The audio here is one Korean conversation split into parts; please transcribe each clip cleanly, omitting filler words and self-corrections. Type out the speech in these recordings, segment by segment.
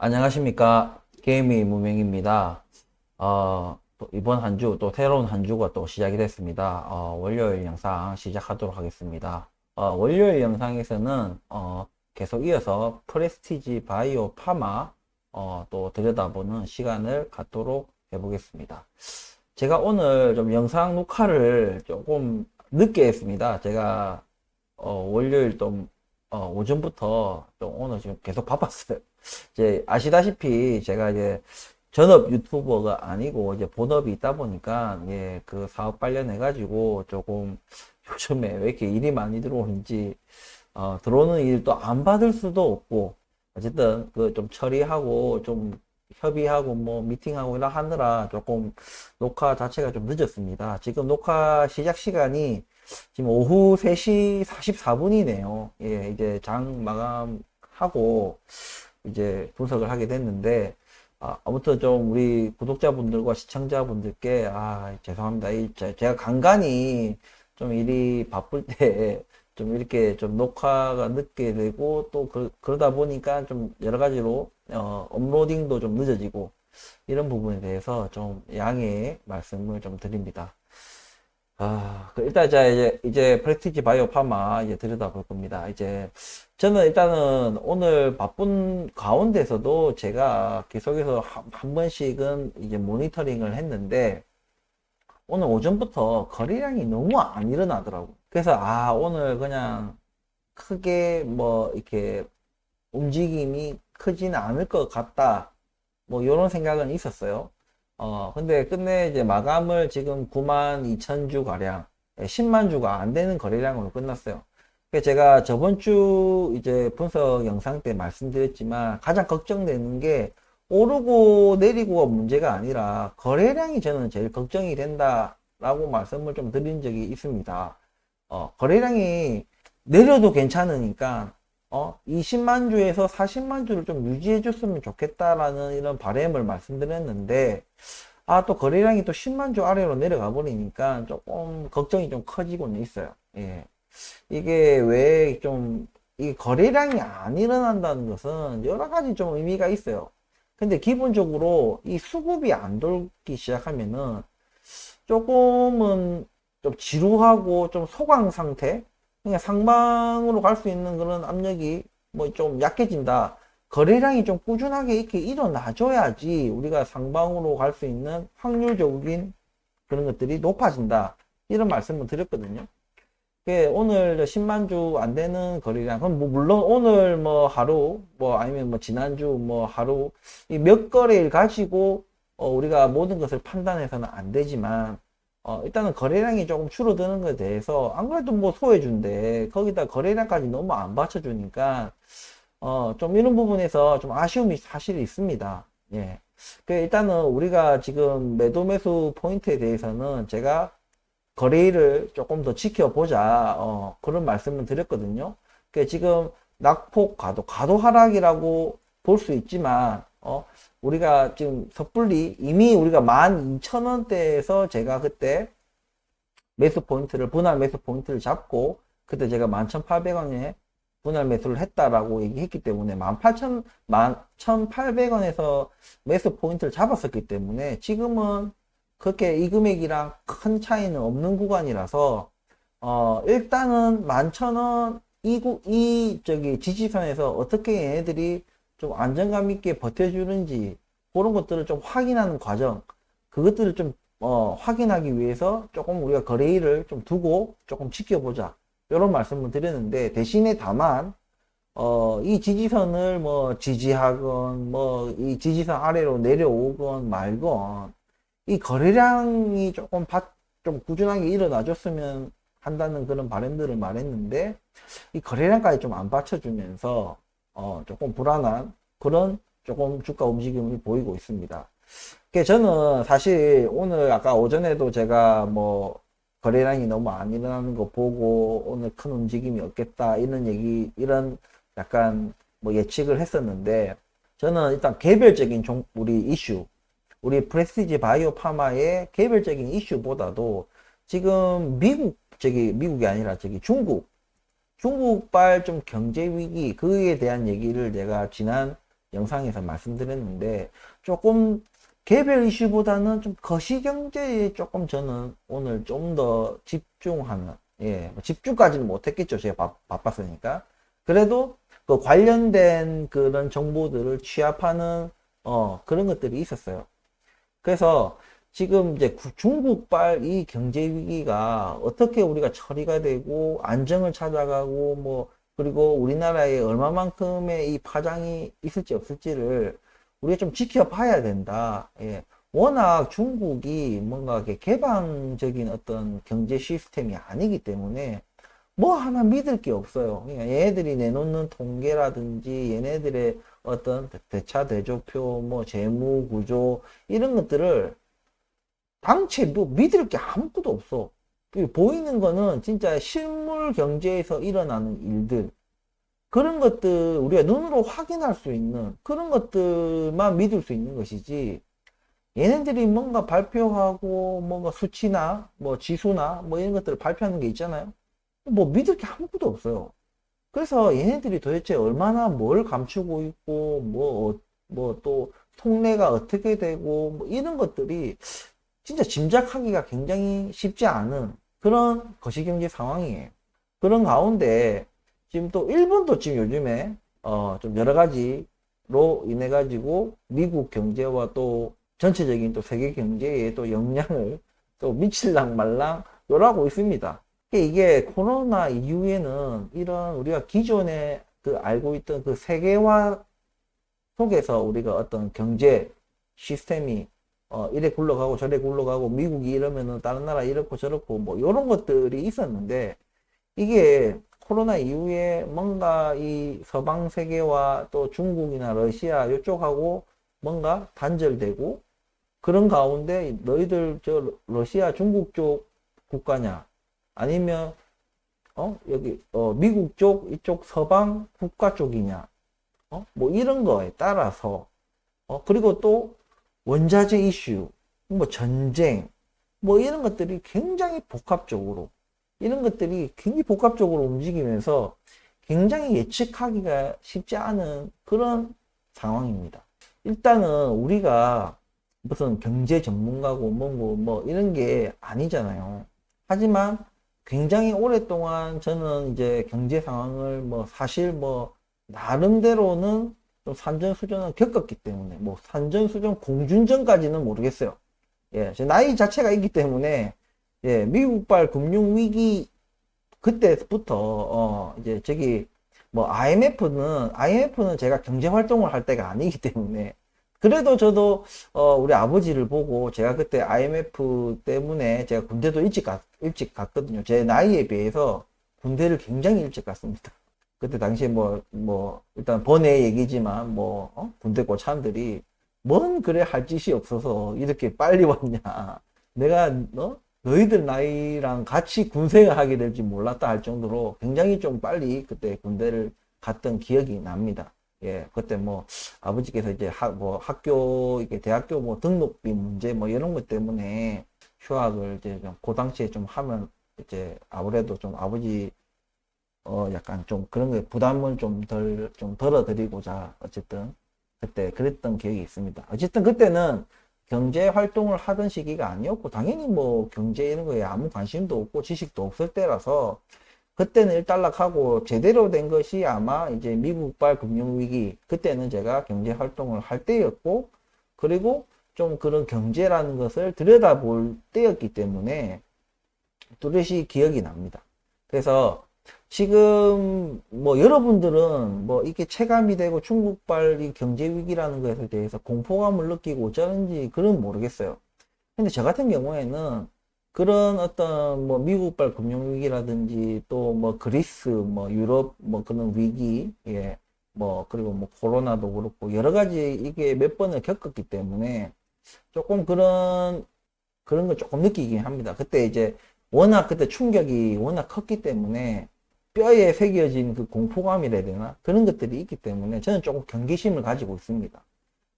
안녕하십니까. 게이미 무명입니다. 또 이번 한 주, 또 새로운 한 주가 또 시작이 됐습니다. 월요일 영상 시작하도록 하겠습니다. 월요일 영상에서는, 계속 이어서 프레스티지 바이오 파마, 또 들여다보는 시간을 갖도록 해보겠습니다. 제가 오늘 좀 영상 녹화를 조금 늦게 했습니다. 제가, 월요일 좀, 오전부터 좀 오늘 지금 계속 바빴어요. 이제 아시다시피 제가 이제 전업 유튜버가 아니고 이제 본업이 있다 보니까 예, 그 사업 관련해 가지고 조금 요즘에 왜 이렇게 일이 많이 들어오는지 들어오는 일도 안 받을 수도 없고 어쨌든 그 좀 처리하고 좀 협의하고 뭐 미팅하고 이러 하느라 조금 녹화 자체가 좀 늦었습니다. 지금 녹화 시작 시간이 지금 오후 3시 44분이네요. 예, 이제 장 마감하고 이제 분석을 하게 됐는데, 아무튼 좀 우리 구독자분들과 시청자분들께, 죄송합니다. 제가 간간히 좀 일이 바쁠 때 좀 이렇게 좀 녹화가 늦게 되고 또 그러다 보니까 좀 여러 가지로, 업로딩도 좀 늦어지고 이런 부분에 대해서 좀 양해의 말씀을 좀 드립니다. 일단 이제 프레스티지 바이오 파마 이제 들여다볼 겁니다. 이제 저는 일단은 오늘 바쁜 가운데서도 제가 계속해서 한 번씩은 이제 모니터링을 했는데 오늘 오전부터 거래량이 너무 안 일어나더라고. 그래서 오늘 그냥 크게 뭐 이렇게 움직임이 크지는 않을 것 같다. 뭐 이런 생각은 있었어요. 근데 끝내 이제 마감을 지금 9만 2천 주 가량, 10만 주가 안 되는 거래량으로 끝났어요. 그래서 제가 저번 주 이제 분석 영상 때 말씀드렸지만 가장 걱정되는 게 오르고 내리고가 문제가 아니라 거래량이 저는 제일 걱정이 된다라고 말씀을 좀 드린 적이 있습니다. 거래량이 내려도 괜찮으니까 20만 주에서 40만 주를 좀 유지해 줬으면 좋겠다라는 이런 바람을 말씀드렸는데 또 거래량이 또 10만 주 아래로 내려가 버리니까 조금 걱정이 좀 커지고는 있어요. 예. 이게 왜 좀 이 거래량이 안 일어난다는 것은 여러 가지 좀 의미가 있어요. 근데 기본적으로 이 수급이 안 돌기 시작하면은 조금은 좀 지루하고 좀 소강 상태, 그냥 상방으로 갈 수 있는 그런 압력이 뭐 좀 약해진다. 거래량이 좀 꾸준하게 이렇게 일어나줘야지 우리가 상방으로 갈 수 있는 확률적인 그런 것들이 높아진다. 이런 말씀을 드렸거든요. 오늘 10만 주 안 되는 거래량, 그럼 뭐 물론 오늘 뭐 하루, 뭐 아니면 뭐 지난주 뭐 하루, 이 몇 거래일 가지고 우리가 모든 것을 판단해서는 안 되지만, 일단은 거래량이 조금 줄어드는 것에 대해서 안 그래도 뭐 소해준대 거기다 거래량까지 너무 안 받쳐주니까 좀 이런 부분에서 좀 아쉬움이 사실 있습니다. 예. 일단은 우리가 지금 매도 매수 포인트에 대해서는 제가 거래일을 조금 더 지켜보자 그런 말씀을 드렸거든요. 지금 낙폭 과도 하락이라고 볼 수 있지만 우리가 지금 섣불리 이미 우리가 12,000원대에서 제가 그때 매수 포인트를 분할 매수 포인트를 잡고 그때 제가 11,800원에 분할 매수를 했다라고 얘기했기 때문에 11,800원에서 매수 포인트를 잡았었기 때문에 지금은 그렇게 이 금액이랑 큰 차이는 없는 구간이라서 일단은 11,000원 저기 지지선에서 어떻게 얘네들이 좀 안정감 있게 버텨주는지 그런 것들을 좀 확인하는 과정, 그것들을 좀 확인하기 위해서 조금 우리가 거래일을 좀 두고 조금 지켜보자 이런 말씀을 드렸는데, 대신에 다만 이 지지선을 뭐 지지하건 뭐 이 지지선 아래로 내려오건 말건 이 거래량이 좀 꾸준하게 일어나 줬으면 한다는 그런 바람들을 말했는데 이 거래량까지 좀 안 받쳐주면서 조금 불안한 그런 조금 주가 움직임을 보이고 있습니다. 저는 사실 오늘 아까 오전에도 제가 뭐 거래량이 너무 안 일어나는 거 보고 오늘 큰 움직임이 없겠다 이런 이런 약간 뭐 예측을 했었는데, 저는 일단 개별적인 우리 이슈, 우리 프레스티지 바이오 파마의 개별적인 이슈보다도 지금 미국이 아니라 중국발 좀 경제 위기, 그에 대한 얘기를 내가 지난 영상에서 말씀드렸는데, 조금 개별 이슈보다는 좀 거시경제에 조금 저는 오늘 좀 더 집중하는, 예, 뭐 집중까지는 못했겠죠. 제가 바빴으니까. 그래도 그 관련된 그런 정보들을 취합하는, 그런 것들이 있었어요. 그래서 지금 이제 중국발 이 경제 위기가 어떻게 우리가 처리가 되고 안정을 찾아가고 뭐 그리고 우리나라에 얼마만큼의 이 파장이 있을지 없을지를 우리가 좀 지켜봐야 된다. 예. 워낙 중국이 뭔가 이렇게 개방적인 어떤 경제 시스템이 아니기 때문에 뭐 하나 믿을 게 없어요. 그러니까 얘네들이 내놓는 통계라든지 얘네들의 어떤 대차 대조표, 뭐 재무 구조 이런 것들을 당최 뭐 믿을 게 아무것도 없어. 보이는 거는 진짜 실물 경제에서 일어나는 일들, 그런 것들 우리가 눈으로 확인할 수 있는 그런 것들만 믿을 수 있는 것이지, 얘네들이 뭔가 발표하고 뭔가 수치나 뭐 지수나 뭐 이런 것들을 발표하는 게 있잖아요. 뭐 믿을 게 아무것도 없어요. 그래서 얘네들이 도대체 얼마나 뭘 감추고 있고 뭐 또 속내가 어떻게 되고 뭐 이런 것들이 진짜 짐작하기가 굉장히 쉽지 않은 그런 거시경제 상황이에요. 그런 가운데 지금 또 일본도 지금 요즘에 좀 여러 가지로 인해 가지고 미국 경제와 또 전체적인 또 세계 경제에 또 영향을 또 미칠랑 말랑 요라고 있습니다. 이게 코로나 이후에는 이런 우리가 기존에 그 알고 있던 그 세계화 속에서 우리가 어떤 경제 시스템이 이래 굴러가고 저래 굴러가고 미국이 이러면은 다른 나라 이렇고 저렇고 뭐 이런 것들이 있었는데, 이게 코로나 이후에 뭔가 이 서방 세계와 또 중국이나 러시아 이쪽하고 뭔가 단절되고, 그런 가운데 너희들 저 러시아 중국 쪽 국가냐 아니면 여기 미국 쪽 이쪽 서방 국가 쪽이냐 뭐 이런 거에 따라서 그리고 또 원자재 이슈 뭐 전쟁 뭐 이런 것들이 굉장히 복합적으로 움직이면서 굉장히 예측하기가 쉽지 않은 그런 상황입니다. 일단은 우리가 무슨 경제 전문가고 뭐 이런 게 아니잖아요. 하지만 굉장히 오랫동안 저는 이제 경제 상황을 뭐 사실 뭐 나름대로는 좀 산전수전을 겪었기 때문에 뭐 산전수전 공준전까지는 모르겠어요. 예, 제 나이 자체가 있기 때문에 예, 미국발 금융위기 그때부터 이제 저기 뭐 IMF는 제가 경제 활동을 할 때가 아니기 때문에, 그래도 저도 우리 아버지를 보고 제가 그때 IMF 때문에 제가 군대도 일찍 갔거든요. 제 나이에 비해서 군대를 굉장히 일찍 갔습니다. 그때 당시에 일단 번외 얘기지만 군대 고참들이 뭔 그래 할 짓이 없어서 이렇게 빨리 왔냐. 내가 너희들 나이랑 같이 군생활 하게 될지 몰랐다 할 정도로 굉장히 좀 빨리 그때 군대를 갔던 기억이 납니다. 예, 그때 아버지께서 이제 학교, 이게 대학교 등록비 문제 이런 것 때문에 휴학을 이제 그 당시에 좀 하면 이제 아무래도 좀 아버지 약간 좀 그런 거 부담을 좀 덜어드리고자 어쨌든 그때 그랬던 기억이 있습니다. 어쨌든 그때는 경제 활동을 하던 시기가 아니었고, 당연히 경제 이런 거에 아무 관심도 없고 지식도 없을 때라서 그때는 일단락하고, 제대로 된 것이 아마 이제 미국발 금융위기, 그때는 제가 경제 활동을 할 때였고, 그리고 좀 그런 경제라는 것을 들여다볼 때였기 때문에 뚜렷이 기억이 납니다. 그래서 지금 여러분들은 이게 체감이 되고 중국발 이 경제 위기라는 것에 대해서 공포감을 느끼고 어쩌는지 그건 모르겠어요. 근데 저 같은 경우에는 그런 어떤 미국발 금융 위기라든지 또 그리스 유럽 그런 위기, 예, 그리고 코로나도 그렇고 여러 가지 이게 몇 번을 겪었기 때문에 조금 그런 걸 조금 느끼긴 합니다. 그때 이제 워낙 그때 충격이 워낙 컸기 때문에 뼈에 새겨진 그 공포감이라 해야 되나? 그런 것들이 있기 때문에 저는 조금 경계심을 가지고 있습니다.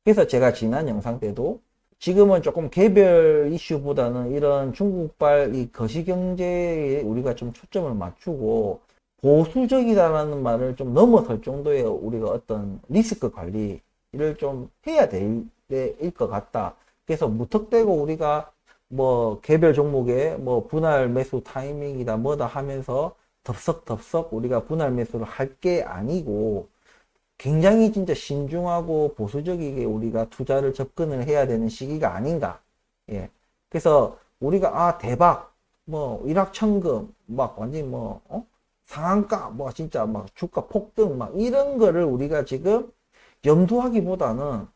그래서 제가 지난 영상 때도 지금은 조금 개별 이슈보다는 이런 중국발 이 거시경제에 우리가 좀 초점을 맞추고 보수적이다라는 말을 좀 넘어설 정도의 우리가 어떤 리스크 관리, 일을 좀 해야 될 때일 것 같다. 그래서 무턱대고 우리가 뭐 개별 종목에 뭐 분할 매수 타이밍이다 뭐다 하면서 덥석덥석 우리가 분할 매수를 할 게 아니고 굉장히 진짜 신중하고 보수적이게 우리가 투자를 접근을 해야 되는 시기가 아닌가. 예. 그래서 우리가 대박 뭐 일확천금 막 완전히 뭐 상한가 뭐 진짜 막 주가 폭등 막 이런 거를 우리가 지금 염두하기보다는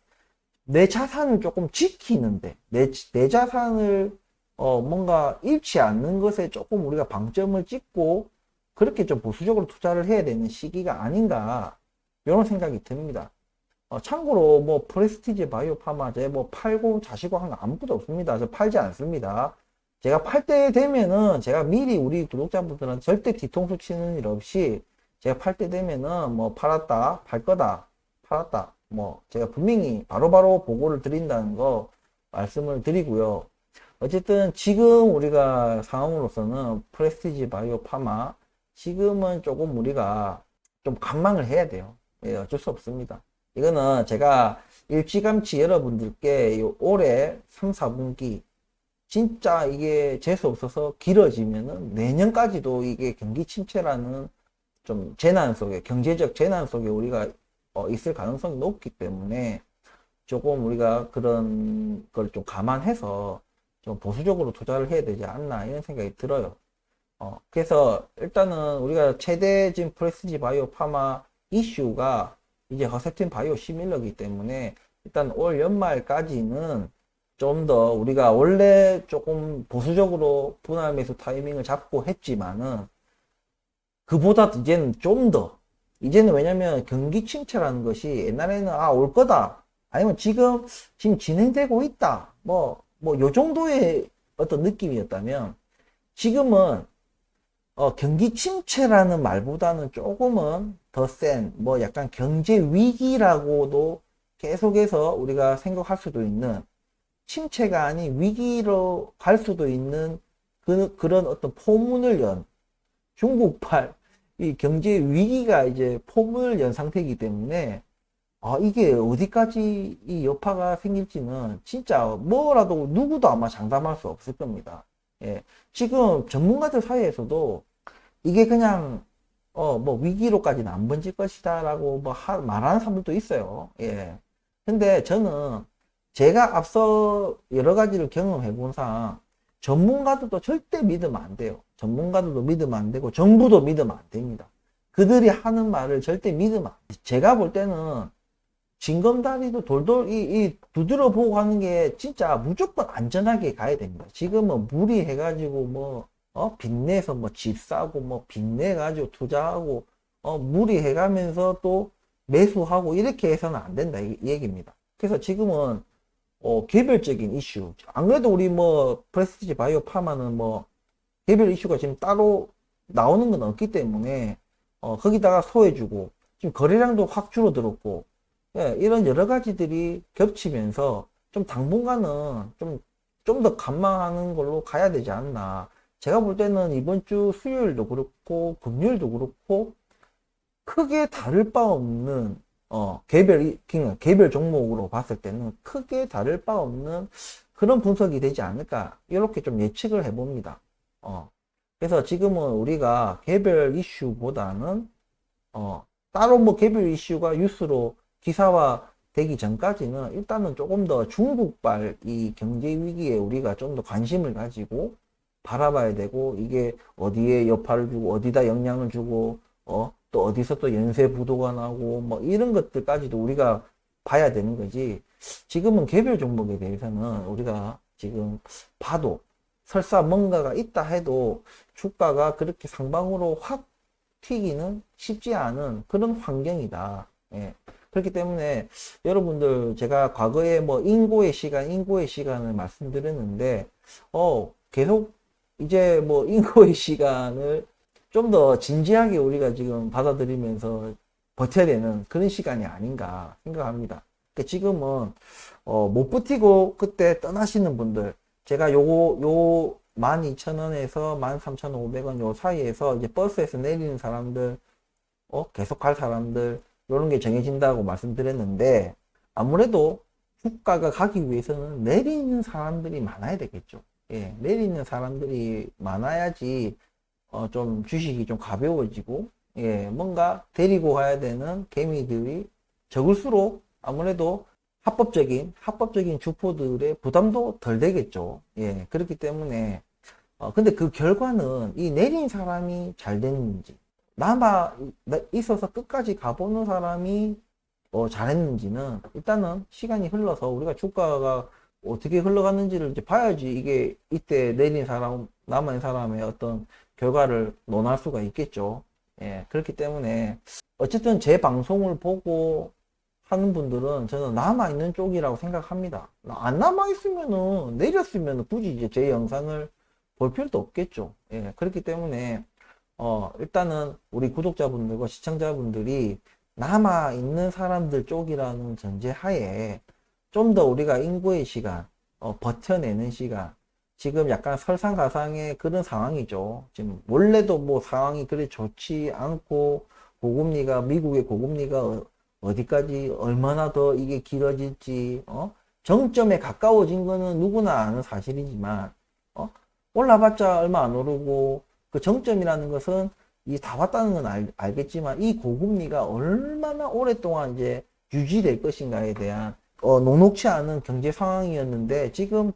내 자산을 조금 지키는데 내 자산을 뭔가 잃지 않는 것에 조금 우리가 방점을 찍고 그렇게 좀 보수적으로 투자를 해야 되는 시기가 아닌가 이런 생각이 듭니다. 참고로 뭐 프레스티지 바이오 파마 제 뭐 팔고 자시고 한 거 아무것도 없습니다. 저 팔지 않습니다. 제가 팔 때 되면은 제가 미리 우리 구독자분들은 절대 뒤통수 치는 일 없이 제가 팔 때 되면은 뭐 팔았다 팔 거다 팔았다 뭐 제가 분명히 바로바로 보고를 드린다는 거 말씀을 드리고요. 어쨌든 지금 우리가 상황으로서는 프레스티지 바이오 파마 지금은 조금 우리가 좀 관망을 해야 돼요. 예, 어쩔 수 없습니다. 이거는 제가 일찌감치 여러분들께 올해 3, 4분기 진짜 이게 재수 없어서 길어지면은 내년까지도 이게 경기 침체라는 좀 재난 속에 경제적 재난 속에 우리가 있을 가능성이 높기 때문에 조금 우리가 그런 걸 좀 감안해서 좀 보수적으로 투자를 해야 되지 않나 이런 생각이 들어요. 그래서 일단은 우리가 최대 지금 프레스티지 바이오 파마 이슈가 이제 허셉틴 바이오 시밀러이기 때문에 일단 올 연말까지는 좀 더 우리가 원래 조금 보수적으로 분할 매수 타이밍을 잡고 했지만은 그보다 이제는 좀 더 이제는 왜냐면 경기 침체라는 것이 옛날에는 올 거다 아니면 지금 진행되고 있다 뭐 요 정도의 어떤 느낌이었다면 지금은 경기 침체라는 말보다는 조금은 더 센, 뭐 약간 경제 위기라고도 계속해서 우리가 생각할 수도 있는 침체가 아닌 위기로 갈 수도 있는 그런 어떤 포문을 연 중국발 이 경제 위기가 이제 포문을 연 상태이기 때문에 이게 어디까지 이 여파가 생길지는 진짜 뭐라도 누구도 아마 장담할 수 없을 겁니다. 예. 지금 전문가들 사이에서도 이게 그냥 뭐 위기로까지는 안 번질 것이다 라고 뭐 말하는 사람들도 있어요. 예. 근데 저는 제가 앞서 여러 가지를 경험해 본 상 전문가들도 절대 믿으면 안 돼요. 전문가들도 믿으면 안 되고 정부도 믿으면 안 됩니다. 그들이 하는 말을 절대 믿으면 안 돼요. 제가 볼 때는 징검다리도 돌돌 두드려 보고 하는 게 진짜 무조건 안전하게 가야 됩니다. 지금은 무리해가지고 뭐 빚내서 뭐 집 사고 뭐 빚내가지고 투자하고 무리해가면서 또 매수하고 이렇게 해서는 안 된다 이 얘기입니다. 그래서 지금은 개별적인 이슈 안 그래도 우리 뭐 프레스티지 바이오 파마는 뭐 개별 이슈가 지금 따로 나오는 건 없기 때문에 거기다가 소해주고 지금 거래량도 확 줄어들었고 예, 이런 여러 가지들이 겹치면서 좀 당분간은 좀 더 관망하는 걸로 가야 되지 않나. 제가 볼 때는 이번 주 수요일도 그렇고 금요일도 그렇고 크게 다를 바 없는 개별 종목으로 봤을 때는 크게 다를 바 없는 그런 분석이 되지 않을까 이렇게 좀 예측을 해봅니다. 그래서 지금은 우리가 개별 이슈보다는 따로 뭐 개별 이슈가 뉴스로 기사화 되기 전까지는 일단은 조금 더 중국발 이 경제 위기에 우리가 좀 더 관심을 가지고 바라봐야 되고 이게 어디에 여파를 주고 어디다 영향을 주고 또 어디서 또 연쇄 부도가 나고 뭐 이런 것들까지도 우리가 봐야 되는 거지. 지금은 개별 종목에 대해서는 우리가 지금 봐도 설사 뭔가가 있다 해도 주가가 그렇게 상방으로 확 튀기는 쉽지 않은 그런 환경이다. 예. 그렇기 때문에 여러분들 제가 과거에 뭐 인고의 시간을 말씀드렸는데 계속 이제 뭐 인고의 시간을 좀 더 진지하게 우리가 지금 받아들이면서 버텨야 되는 그런 시간이 아닌가 생각합니다. 그러니까 지금은 못 버티고 그때 떠나시는 분들 제가 요 12,000원에서 13,500원 요 사이에서 이제 버스에서 내리는 사람들 계속 갈 사람들 이런 게 정해진다고 말씀드렸는데 아무래도 주가가 가기 위해서는 내리는 사람들이 많아야 되겠죠. 예, 내리는 사람들이 많아야지 좀 주식이 좀 가벼워지고, 예, 뭔가 데리고 가야 되는 개미들이 적을수록 아무래도 합법적인 주포들의 부담도 덜 되겠죠. 예, 그렇기 때문에 근데 그 결과는 이 내린 사람이 잘 됐는지, 남아 있어서 끝까지 가보는 사람이 잘했는지는 일단은 시간이 흘러서 우리가 주가가 어떻게 흘러갔는지를 이제 봐야지 이게 이때 내린 사람, 남은 사람의 어떤 결과를 논할 수가 있겠죠. 예, 그렇기 때문에 어쨌든 제 방송을 보고 하는 분들은 저는 남아있는 쪽이라고 생각합니다. 안 남아있으면은, 내렸으면 굳이 이제 제 영상을 볼 필요도 없겠죠. 예, 그렇기 때문에 일단은 우리 구독자분들과 시청자분들이 남아있는 사람들 쪽이라는 전제하에 좀 더 우리가 인고의 시간, 버텨내는 시간, 지금 약간 설상가상의 그런 상황이죠. 지금 원래도 뭐 상황이 그리 좋지 않고 고금리가, 미국의 고금리가 어디까지 얼마나 더 이게 길어질지, 정점에 가까워진 거는 누구나 아는 사실이지만, 올라봤자 얼마 안 오르고, 그 정점이라는 것은 이 다 왔다는 건 알겠지만, 이 고금리가 얼마나 오랫동안 이제 유지될 것인가에 대한, 녹록치 않은 경제 상황이었는데, 지금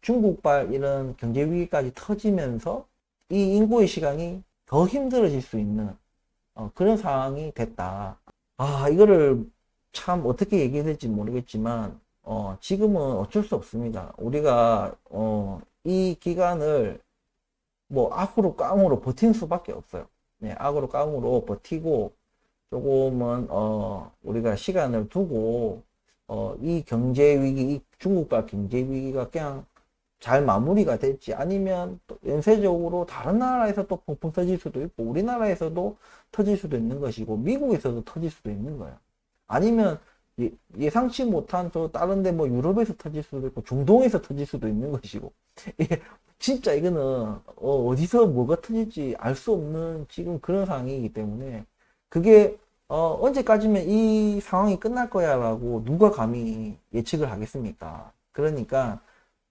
중국발 이런 경제 위기까지 터지면서, 이 인고의 시간이 더 힘들어질 수 있는, 그런 상황이 됐다. 이거를 참 어떻게 얘기해야 될지 모르겠지만, 지금은 어쩔 수 없습니다. 우리가, 이 기간을 뭐 악으로 깡으로 버틴 수밖에 없어요. 네, 악으로 깡으로 버티고 조금은 우리가 시간을 두고 이 경제 위기, 이 중국발 경제 위기가 그냥 잘 마무리가 될지, 아니면 또 연쇄적으로 다른 나라에서 또 펑펑 터질 수도 있고 우리나라에서도 터질 수도 있는 것이고 미국에서도 터질 수도 있는 거예요. 아니면 예상치 못한 또 다른데 뭐 유럽에서 터질 수도 있고 중동에서 터질 수도 있는 것이고 진짜 이거는 어디서 뭐가 터질지 알 수 없는 지금 그런 상황이기 때문에, 그게 언제까지면 이 상황이 끝날 거야 라고 누가 감히 예측을 하겠습니까? 그러니까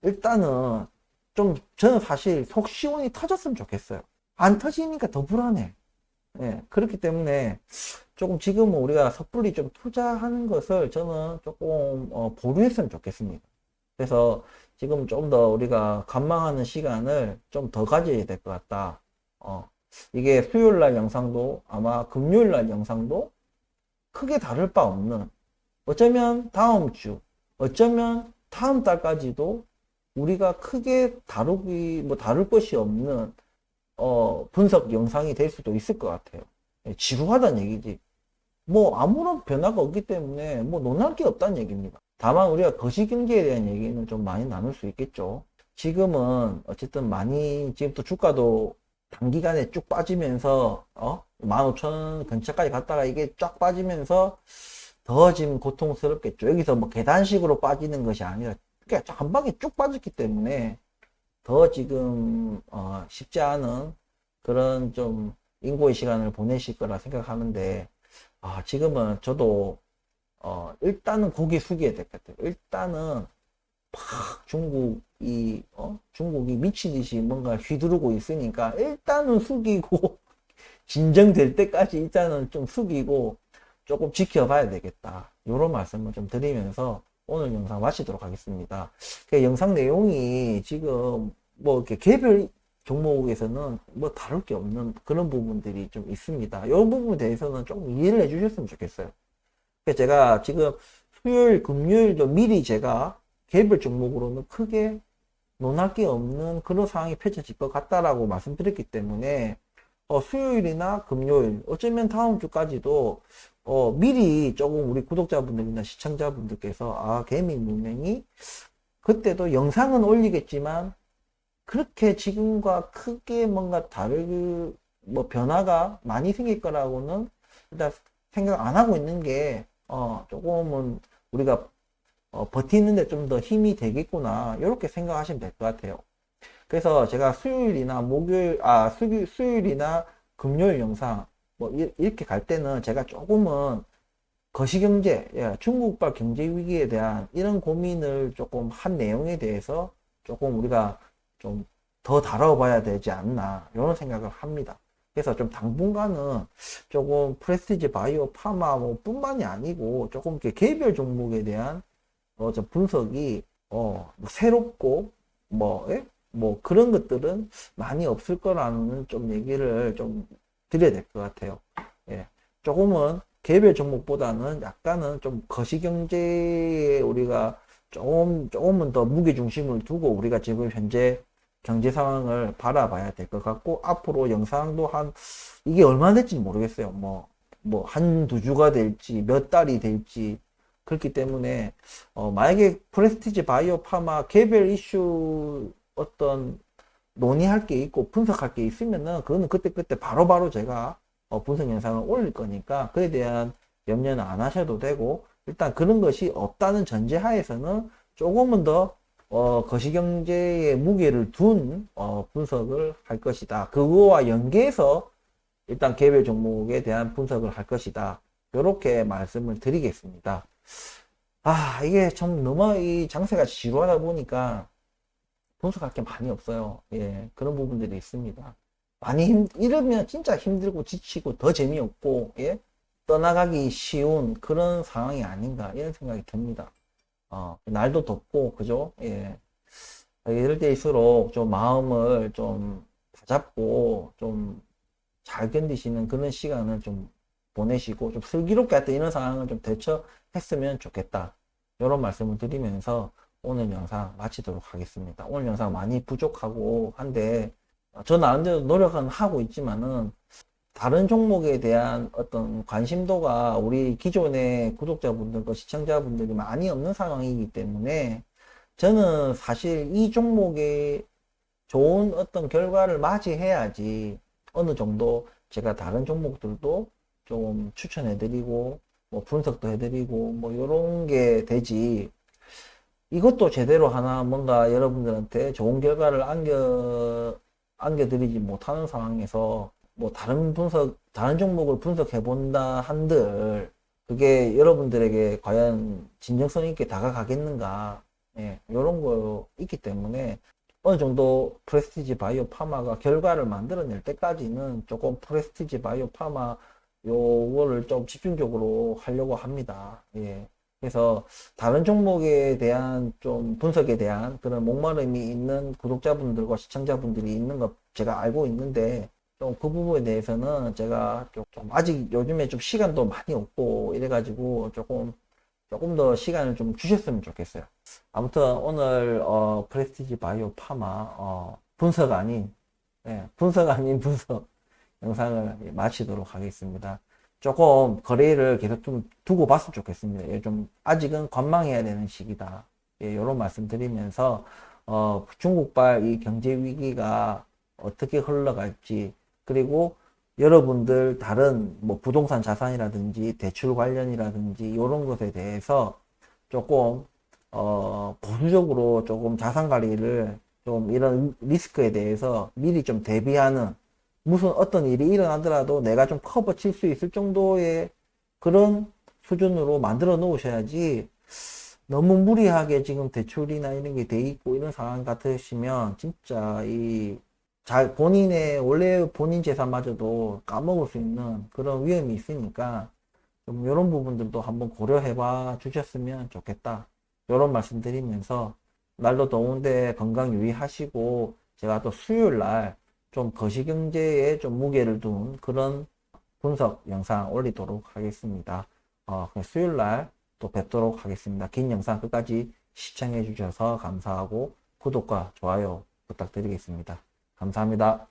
일단은 좀 저는 사실 속 시원히 터졌으면 좋겠어요. 안 터지니까 더 불안해. 예, 그렇기 때문에 조금 지금은 우리가 섣불리 좀 투자하는 것을 저는 조금 보류했으면 좋겠습니다. 그래서 지금 좀 더 우리가 관망하는 시간을 좀 더 가져야 될 것 같다. 이게 수요일 날 영상도 아마 금요일 날 영상도 크게 다를 바 없는, 어쩌면 다음 주, 어쩌면 다음 달까지도 우리가 크게 다룰 것이 없는 분석 영상이 될 수도 있을 것 같아요. 지루하다는 얘기지. 뭐 아무런 변화가 없기 때문에 뭐 논할 게 없다는 얘기입니다. 다만 우리가 거시경제에 대한 얘기는 좀 많이 나눌 수 있겠죠. 지금은 어쨌든 많이, 지금 또 주가도 단기간에 쭉 빠지면서 15,000원 근처까지 갔다가 이게 쫙 빠지면서 더 지금 고통스럽겠죠. 여기서 뭐 계단식으로 빠지는 것이 아니라 그냥 한 방에 쭉 빠졌기 때문에 더 지금 쉽지 않은 그런 좀 인고의 시간을 보내실 거라 생각하는데, 지금은 저도 일단은 고개 숙여야 될 것 같아요. 일단은 팍 중국이 미친 듯이 뭔가 휘두르고 있으니까 일단은 숙이고 진정될 때까지 일단은 좀 숙이고 조금 지켜봐야 되겠다. 이런 말씀을 좀 드리면서 오늘 영상 마치도록 하겠습니다. 그 영상 내용이 지금 뭐 이렇게 개별 종목에서는 뭐 다룰 게 없는 그런 부분들이 좀 있습니다. 이 부분에 대해서는 좀 이해를 해 주셨으면 좋겠어요. 그래서 제가 지금 수요일, 금요일도 미리 제가 개별 종목으로는 크게 논할 게 없는 그런 상황이 펼쳐질 것 같다라고 말씀드렸기 때문에 수요일이나 금요일, 어쩌면 다음 주까지도 미리 조금 우리 구독자분들이나 시청자분들께서 개미문명이 그때도 영상은 올리겠지만 그렇게 지금과 크게 뭔가 뭐 변화가 많이 생길 거라고는 일단 생각 안 하고 있는 게 조금은 우리가 버티는데 좀 더 힘이 되겠구나, 이렇게 생각하시면 될 것 같아요. 그래서 제가 수요일이나 수요일이나 금요일 영상 뭐 이렇게 갈 때는 제가 조금은 거시경제, 예, 중국발 경제 위기에 대한 이런 고민을 조금 한 내용에 대해서 조금 우리가 좀 더 다뤄봐야 되지 않나 이런 생각을 합니다. 그래서 좀 당분간은 조금 프레스티지 바이오 파마 뭐 뿐만이 아니고 조금 이렇게 개별 종목에 대한 좀 분석이 뭐 새롭고 뭐, 예? 뭐 그런 것들은 많이 없을 거라는 좀 얘기를 좀 드려야 될 것 같아요. 예. 조금은 개별 종목보다는 약간은 좀 거시경제에 우리가 조금은 더 무게중심을 두고 우리가 지금 현재 경제 상황을 바라봐야 될 것 같고, 앞으로 영상도 이게 얼마나 될지 모르겠어요. 한 두 주가 될지, 몇 달이 될지. 그렇기 때문에, 만약에 프레스티지 바이오 파마 개별 이슈 어떤 논의할 게 있고 분석할 게 있으면은, 그거는 그때그때 바로바로 제가 분석 영상을 올릴 거니까, 그에 대한 염려는 안 하셔도 되고, 일단 그런 것이 없다는 전제하에서는 조금은 더 거시경제에 무게를 둔 분석을 할 것이다. 그거와 연계해서 일단 개별 종목에 대한 분석을 할 것이다. 이렇게 말씀을 드리겠습니다. 이게 좀 너무 이 장세가 지루하다 보니까 분석할 게 많이 없어요. 예, 그런 부분들이 있습니다. 이러면 진짜 힘들고 지치고 더 재미없고, 예? 떠나가기 쉬운 그런 상황이 아닌가, 이런 생각이 듭니다. 날도 덥고, 그죠? 예. 이럴 때일수록 좀 마음을 좀 다잡고, 좀 잘 견디시는 그런 시간을 좀 보내시고, 좀 슬기롭게 하여튼 이런 상황을 좀 대처했으면 좋겠다. 이런 말씀을 드리면서 오늘 영상 마치도록 하겠습니다. 오늘 영상 많이 부족하고 한데, 저 나름대로 노력은 하고 있지만은, 다른 종목에 대한 어떤 관심도가 우리 기존의 구독자분들과 시청자분들이 많이 없는 상황이기 때문에, 저는 사실 이 종목에 좋은 어떤 결과를 맞이해야지 어느 정도 제가 다른 종목들도 좀 추천해드리고, 뭐 분석도 해드리고, 뭐 이런 게 되지. 이것도 제대로 하나 뭔가 여러분들한테 좋은 결과를 안겨드리지 못하는 상황에서 뭐 다른 종목을 분석해 본다 한들, 그게 여러분들에게 과연 진정성 있게 다가가겠는가, 예, 이런 거 있기 때문에 어느 정도 프레스티지 바이오 파마가 결과를 만들어낼 때까지는 조금 프레스티지 바이오 파마 요거를 좀 집중적으로 하려고 합니다. 예. 그래서 다른 종목에 대한 좀 분석에 대한 그런 목마름이 있는 구독자분들과 시청자분들이 있는 거 제가 알고 있는데, 좀 그 부분에 대해서는 제가 좀 아직 요즘에 좀 시간도 많이 없고 이래가지고 조금 더 시간을 좀 주셨으면 좋겠어요. 아무튼 오늘 프레스티지 바이오 파마 분석 아닌 분석 영상을 마치도록 하겠습니다. 조금 거래를 계속 좀 두고 봤으면 좋겠습니다. 예, 좀 아직은 관망해야 되는 시기다. 예, 이런 말씀 드리면서 중국발 이 경제 위기가 어떻게 흘러갈지, 그리고 여러분들 다른 뭐 부동산 자산이라든지 대출 관련이라든지 이런 것에 대해서 조금 보수적으로 조금 자산 관리를 좀 이런 리스크에 대해서 미리 좀 대비하는, 무슨 어떤 일이 일어나더라도 내가 좀 커버 칠 수 있을 정도의 그런 수준으로 만들어 놓으셔야지, 너무 무리하게 지금 대출이나 이런 게 돼 있고 이런 상황 같으시면 진짜 원래 본인 재산마저도 까먹을 수 있는 그런 위험이 있으니까, 좀 이런 부분들도 한번 고려해 봐 주셨으면 좋겠다. 이런 말씀 드리면서, 날도 더운데 건강 유의하시고, 제가 또 수요일 날 좀 거시경제에 좀 무게를 둔 그런 분석 영상 올리도록 하겠습니다. 수요일 날 또 뵙도록 하겠습니다. 긴 영상 끝까지 시청해 주셔서 감사하고 구독과 좋아요 부탁드리겠습니다. 감사합니다.